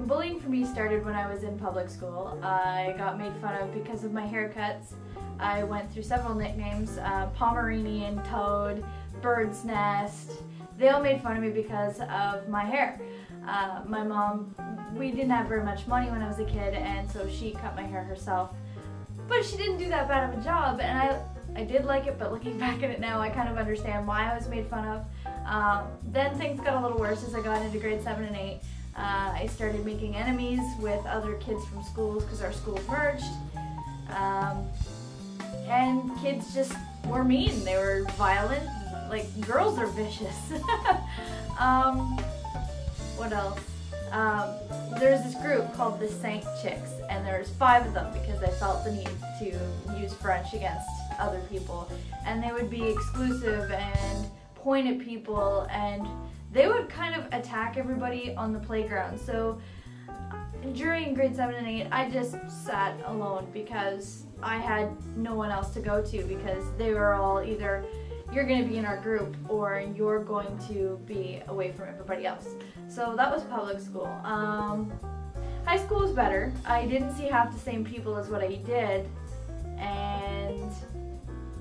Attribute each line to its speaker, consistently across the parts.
Speaker 1: Bullying for me started when I was in public school. I got made fun of because of my haircuts. I went through several nicknames, Pomeranian, Toad, Bird's Nest. They all made fun of me because of my hair. My mom, we didn't have very much money when I was a kid, and so she cut my hair herself. But she didn't do that bad of a job, and I did like it, but looking back at it now, I kind of understand why I was made fun of. Then things got a little worse as I got into grade 7 and 8. I started making enemies with other kids from schools because our schools merged. And kids just were mean. They were violent. Like, girls are vicious. What else? There's this group called the Saint Chicks, and there's 5 of them because I felt the need to use French against other people. And they would be exclusive and point at people, and they would kind of attack everybody on the playground. So during grade 7 and 8, I just sat alone because I had no one else to go to, because they were all either, you're going to be in our group or you're going to be away from everybody else. So that was public school. High school was better. I didn't see half the same people as what I did, and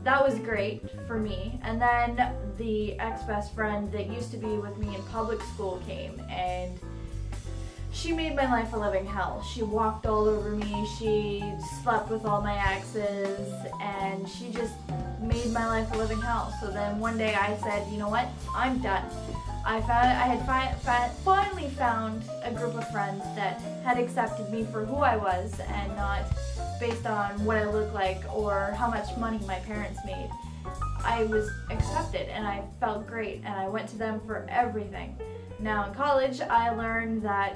Speaker 1: that was great for me. And then the ex-best friend that used to be with me in public school came, and she made my life a living hell. She walked all over me, she slept with all my exes, and she just made my life a living hell. So then one day I said, you know what, I'm done. I had finally found a group of friends that had accepted me for who I was and not based on what I looked like or how much money my parents made. I was accepted and I felt great, and I went to them for everything. Now in college, I learned that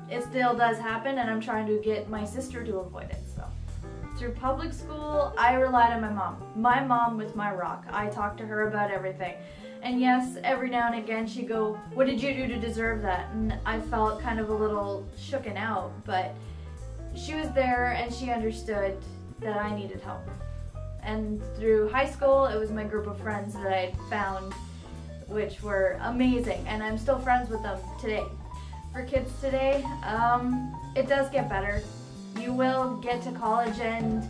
Speaker 1: it still does happen, and I'm trying to get my sister to avoid it. So through public school, I relied on my mom. My mom was my rock. I talked to her about everything. And yes, every now and again she'd go, what did you do to deserve that? And I felt kind of a little shooken out, but she was there and she understood that I needed help. And through high school, it was my group of friends that I found, which were amazing, and I'm still friends with them today. For kids today, it does get better. You will get to college and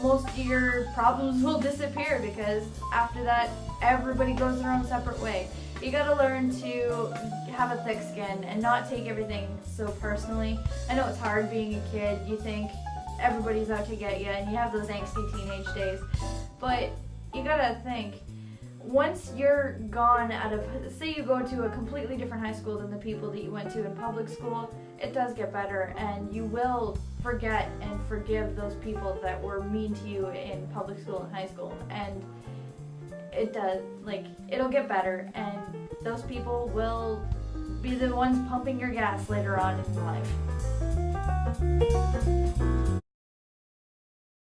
Speaker 1: most of your problems will disappear, because after that, everybody goes their own separate way. You gotta learn to have a thick skin and not take everything so personally. I know it's hard being a kid. You think everybody's out to get you and you have those angsty teenage days. But you gotta think, once you're gone out of, say you go to a completely different high school than the people that you went to in public school, it does get better, and you will forget and forgive those people that were mean to you in public school and high school. And it does, it'll get better, and those people will be the ones pumping your gas later on in life.